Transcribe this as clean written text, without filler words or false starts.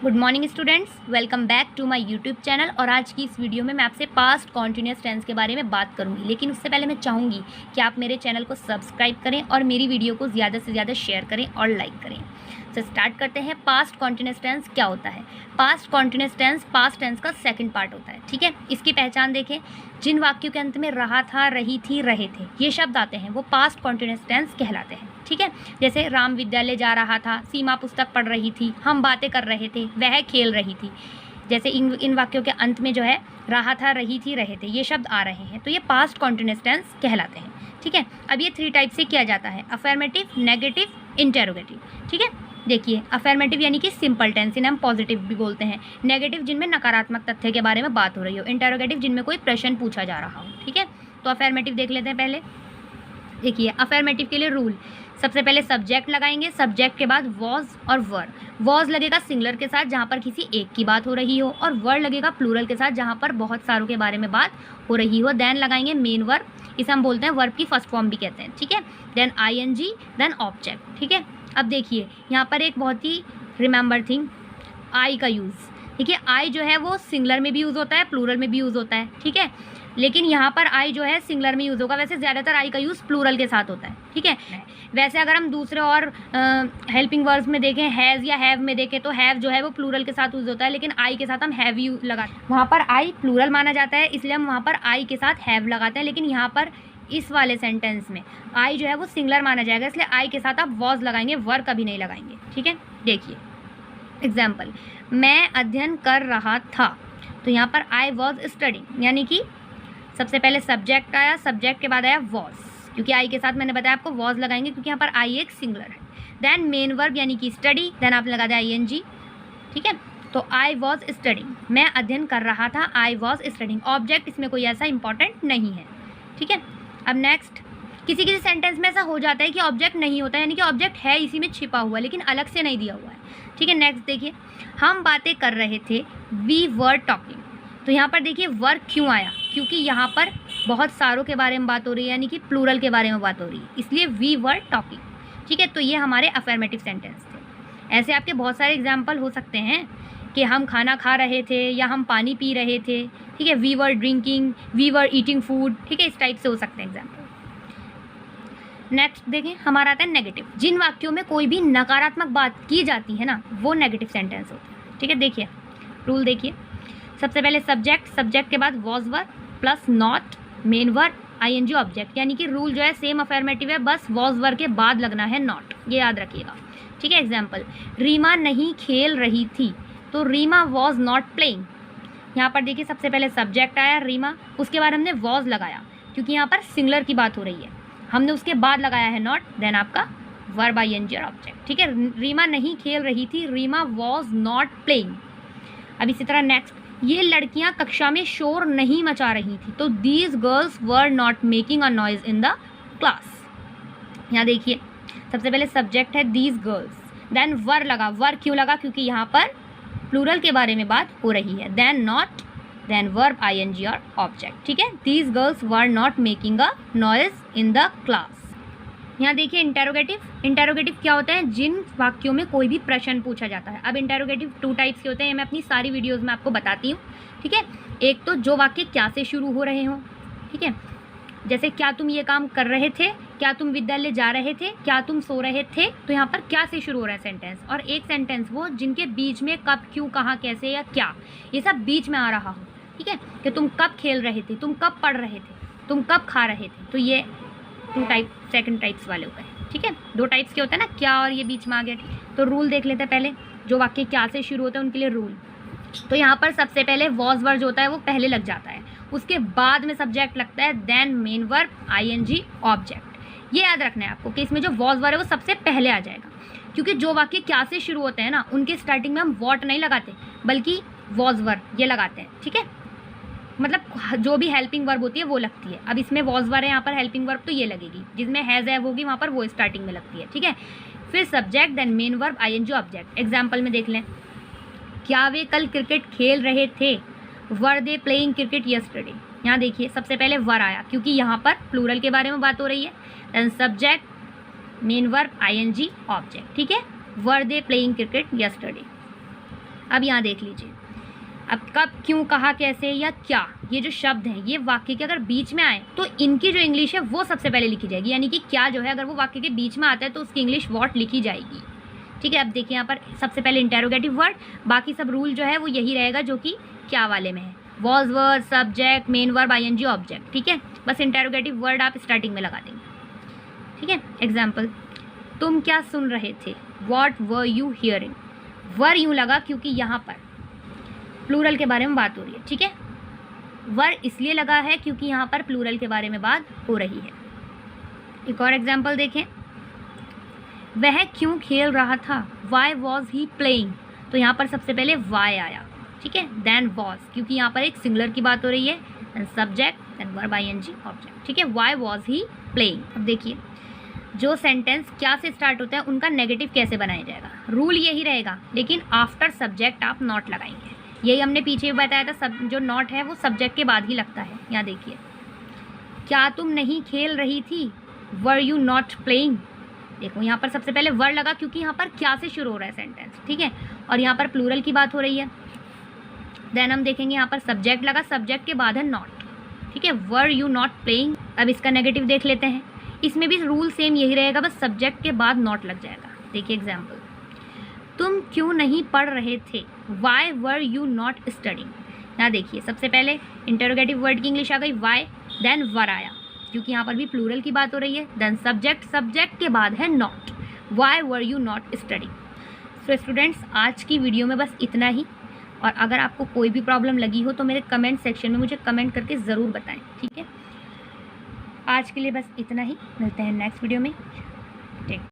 Good morning students, welcome back to my YouTube channel. और आज की इस वीडियो में मैं आपसे पास्ट कॉन्टिन्यूस टेंस के बारे में बात करूंगी, लेकिन उससे पहले मैं चाहूँगी कि आप मेरे चैनल को सब्सक्राइब करें और मेरी वीडियो को ज़्यादा से ज़्यादा शेयर करें और लाइक करें। तो स्टार्ट करते हैं। पास्ट कॉन्टिन्यूस टेंस क्या होता है? Past continuous tense past tense का सेकंड पार्ट होता है। ठीक है, इसकी पहचान देखें। जिन वाक्यों के अंत में रहा था, रही थी, रहे थे ये शब्द आते हैं वो पास्ट कॉन्टिन्यूस टेंस कहलाते हैं। ठीक है, जैसे राम विद्यालय जा रहा था, सीमा पुस्तक पढ़ रही थी, हम बातें कर रहे थे, वह खेल रही थी। जैसे इन वाक्यों के अंत में जो है रहा था, रही थी, रहे थे ये शब्द आ रहे हैं, तो ये पास्ट कॉन्टिन्यूस टेंस कहलाते हैं। ठीक है, अब ये 3 टाइप से किया जाता है: अफर्मेटिव, नेगेटिव, इंटेरोगेटिव। ठीक है, देखिए अफर्मेटिव यानी कि सिंपल टेंस, इन्हें हम पॉजिटिव भी बोलते हैं। नेगेटिव जिनमें नकारात्मक तथ्य के बारे में बात हो रही हो। इंटेरोगेटिव जिनमें कोई प्रश्न पूछा जा रहा हो। ठीक है, तो अफर्मेटिव देख लेते हैं पहले। देखिए अफर्मेटिव के लिए रूल, सबसे पहले सब्जेक्ट लगाएंगे, सब्जेक्ट के बाद वॉज और वर। वॉज लगेगा सिंगुलर के साथ जहाँ पर किसी एक की बात हो रही हो, और वर लगेगा प्लूरल के साथ जहाँ पर बहुत सारों के बारे में बात हो रही हो। देन लगाएंगे मेन वर्ब, इसे हम बोलते हैं वर्ब की फर्स्ट फॉर्म भी कहते हैं। ठीक है, देन आईएनजी, देन ऑब्जेक्ट। ठीक है, अब देखिए यहाँ पर एक बहुत ही रिमेंबर थिंग, आई का यूज़। देखिए आई जो है वो सिंगुलर में भी यूज़ होता है, प्लूरल में भी यूज़ होता है। ठीक है, लेकिन यहाँ पर आई जो है सिंगुलर में यूज़ होगा, वैसे ज़्यादातर आई का यूज़ प्लूरल के साथ होता है। ठीक है, वैसे अगर हम दूसरे और हेल्पिंग वर्ब्स में देखें, हैज़ या हैव में देखें, तो हैव जो है वो प्लूरल के साथ यूज़ होता है, लेकिन आई के साथ हम हैव यू लगाते हैं। वहाँ पर आई प्लूरल माना जाता है, इसलिए हम वहाँ पर आई के साथ हैव लगाते हैं, लेकिन यहाँ पर इस वाले सेंटेंस में आई जो है वो सिंगुलर माना जाएगा, इसलिए आई के साथ आप वॉज लगाएंगे, वर कभी नहीं लगाएंगे। ठीक है, देखिए एग्जाम्पल, मैं अध्ययन कर रहा था, तो यहाँ पर आई वॉज स्टडिंग, यानी कि सबसे पहले सब्जेक्ट आया, सब्जेक्ट के बाद आया वॉज, क्योंकि आई के साथ मैंने बताया आपको वॉज लगाएंगे क्योंकि यहाँ पर आई एक सिंगुलर है। देन मेन वर्ब यानी कि स्टडी, देन आप लगा दें आईएनजी। ठीक है, तो आई वॉज स्टडिंग, मैं अध्ययन कर रहा था, आई वॉज स्टडिंग। ऑब्जेक्ट इसमें कोई ऐसा इंपॉर्टेंट नहीं है। ठीक है, अब नेक्स्ट, किसी किसी सेंटेंस में ऐसा हो जाता है कि ऑब्जेक्ट नहीं होता है, यानी कि ऑब्जेक्ट है इसी में छिपा हुआ है लेकिन अलग से नहीं दिया हुआ है। ठीक है, नेक्स्ट देखिए, हम बातें कर रहे थे, वी वर टॉकिंग। तो यहाँ पर देखिए वर क्यों आया, क्योंकि यहाँ पर बहुत सारों के बारे में बात हो रही है, यानी कि प्लूरल के बारे में बात हो रही है, इसलिए वी वर टॉकिंग। ठीक है, तो ये हमारे अफर्मेटिव सेंटेंस थे। ऐसे आपके बहुत सारे एग्जाम्पल हो सकते हैं कि हम खाना खा रहे थे या हम पानी पी रहे थे। ठीक है, we were drinking, we were eating food. ठीक है, इस टाइप से हो सकते हैं एग्जाम्पल। नेक्स्ट देखें, हमारा आता है नेगेटिव। जिन वाक्यों में कोई भी नकारात्मक बात की जाती है ना, वो नेगेटिव सेंटेंस होते हैं। ठीक है, देखिए रूल देखिए, सबसे पहले सब्जेक्ट, सब्जेक्ट के बाद was were plus not, main verb, ING, object. यानी कि रूल जो है सेम अफर्मेटिव है, बस वॉज वर के बाद लगना है नॉट, ये याद रखिएगा। ठीक है, एग्जाम्पल, रीमा नहीं खेल रही थी, तो रीमा वॉज नॉट प्लेइंग। यहाँ पर देखिए सबसे पहले सब्जेक्ट आया रीमा, उसके बाद हमने वॉज लगाया क्योंकि यहाँ पर सिंगुलर की बात हो रही है, हमने उसके बाद लगाया है नॉट, देन आपका वर्ब आईएनजी और ऑब्जेक्ट। ठीक है, रीमा नहीं खेल रही थी, रीमा वॉज नॉट प्लेइंग। अब इसी तरह नेक्स्ट, ये लड़कियां कक्षा में शोर नहीं मचा रही थी, तो these girls were not making a noise in the class. यहाँ देखिए सबसे पहले सब्जेक्ट है दीज गर्ल्स, देन वर लगा, वर क्यों लगा, क्योंकि यहाँ पर प्लूरल के बारे में बात हो रही है, then not, then verb ING और ऑब्जेक्ट। ठीक है, these girls were not making a noise in the class. यहाँ देखिए इंटेरोगेटिव, इंटेरोगेटिव क्या होता है, जिन वाक्यों में कोई भी प्रश्न पूछा जाता है। अब इंटेरोगेटिव 2 टाइप्स के होते हैं, मैं अपनी सारी वीडियोस में आपको बताती हूँ। ठीक है, एक तो जो वाक्य क्या से शुरू हो रहे हों। ठीक है, जैसे क्या तुम ये काम कर रहे थे, क्या तुम विद्यालय जा रहे थे, क्या तुम सो रहे थे, तो यहाँ पर क्या से शुरू हो रहा है सेंटेंस। और एक सेंटेंस वो जिनके बीच में कब, क्यों, कहाँ, कैसे या क्या, ये सब बीच में आ रहा हो। ठीक है, कि तुम कब खेल रहे थे, तुम कब पढ़ रहे थे, तुम कब खा रहे थे, तो ये 2 टाइप सेकंड टाइप्स वाले हो गए। ठीक है, 2 टाइप्स के होते हैं ना, क्या और ये बीच में आ गया। तो रूल देख लेते हैं पहले, जो वाक्य क्या से शुरू होता है उनके लिए रूल। तो यहाँ पर सबसे पहले वॉज वर्ब जो होता है वो पहले लग जाता है, उसके बाद में सब्जेक्ट लगता है, then main verb, ING, object. ये याद रखना है आपको कि इसमें जो वॉज वर्ब है वो सबसे पहले आ जाएगा, क्योंकि जो वाक्य क्या से शुरू होते हैं ना उनके स्टार्टिंग में हम वॉट नहीं लगाते बल्कि वॉज वर्ब ये लगाते हैं। ठीक है, मतलब जो भी हेल्पिंग वर्ब होती है वो लगती है। अब इसमें वॉज वर्ब है, यहाँ पर हेल्पिंग वर्ब तो ये लगेगी, जिसमें हैज़ हैव होगी वहाँ पर वो स्टार्टिंग में लगती है। ठीक है, फिर subject, then main verb, ING, object. Example में देख लें, क्या वे कल क्रिकेट खेल रहे थे, वर दे प्लेइंग क्रिकेट यस्टरडे। यहाँ देखिए सबसे पहले वर आया क्योंकि यहाँ पर प्लूरल के बारे में बात हो रही है, then subject, main verb, ING, object. ठीक है, were they playing cricket yesterday. अब यहाँ देख लीजिए, अब कब, क्यों, कहा, कैसे या क्या, ये जो शब्द हैं ये वाक्य के अगर बीच में आए तो इनकी जो इंग्लिश है वो सबसे पहले लिखी जाएगी। यानी कि क्या जो है अगर वो वाक्य के बीच में आता है तो उसकी इंग्लिश व्हाट लिखी जाएगी। ठीक है, अब देखिए यहाँ पर सबसे पहले इंटेरोगेटिव वर्ड, बाकी सब रूल जो है वो यही रहेगा जो कि क्या वाले में है, was verb, subject, main verb, ING, object. ठीक है, बस इंटेरोगेटिव वर्ड आप स्टार्टिंग में लगा देंगे। ठीक है, एग्जाम्पल, तुम क्या सुन रहे थे, वॉट वर यू हियरिंग। वर यूँ लगा क्योंकि यहाँ पर प्लूरल के बारे में बात हो रही है। ठीक है, वर इसलिए लगा है क्योंकि यहाँ पर प्लूरल के बारे में बात हो रही है। एक और एग्जाम्पल देखें, वह क्यों खेल रहा था, वाई वॉज ही प्लेइंग। तो यहाँ पर सबसे पहले वाई आया। ठीक है, देन वॉज, क्योंकि यहाँ पर एक सिंगुलर की बात हो रही है, then subject, then verb, ING, object. ठीक है, वाई वॉज ही प्लेइंग। अब देखिए जो सेंटेंस क्या से स्टार्ट होता है उनका नेगेटिव कैसे बनाया जाएगा, रूल यही रहेगा, लेकिन आफ्टर सब्जेक्ट आप नॉट लगाएंगे। यही हमने पीछे भी बताया था, सब जो नॉट है वो सब्जेक्ट के बाद ही लगता है। यहाँ देखिए, क्या तुम नहीं खेल रही थी, वर यू नॉट प्लेइंग। देखो यहाँ पर सबसे पहले वर लगा क्योंकि यहाँ पर क्या से शुरू हो रहा है सेंटेंस। ठीक है, और यहाँ पर प्लूरल की बात हो रही है। देन हम देखेंगे यहाँ पर सब्जेक्ट लगा, सब्जेक्ट के बाद है नॉट। ठीक है, वर यू नॉट प्लेइंग। अब इसका नेगेटिव देख लेते हैं, इसमें भी रूल सेम यही रहेगा, बस सब्जेक्ट के बाद नॉट लग जाएगा। देखिए एग्जाम्पल, तुम क्यों नहीं पढ़ रहे थे, why were you not studying. यहाँ देखिए सबसे पहले इंटरोगेटिव वर्ड की इंग्लिश आ गई वाई, देन वर आया क्योंकि यहाँ पर भी प्लूरल की बात हो रही है, देन सब्जेक्ट, सब्जेक्ट के बाद है not, why were you not studying. So students आज की वीडियो में बस इतना ही, और अगर आपको कोई भी प्रॉब्लम लगी हो तो मेरे कमेंट सेक्शन में मुझे कमेंट करके ज़रूर बताएं। ठीक है, आज के लिए बस इतना ही, मिलते हैं नेक्स्ट वीडियो में।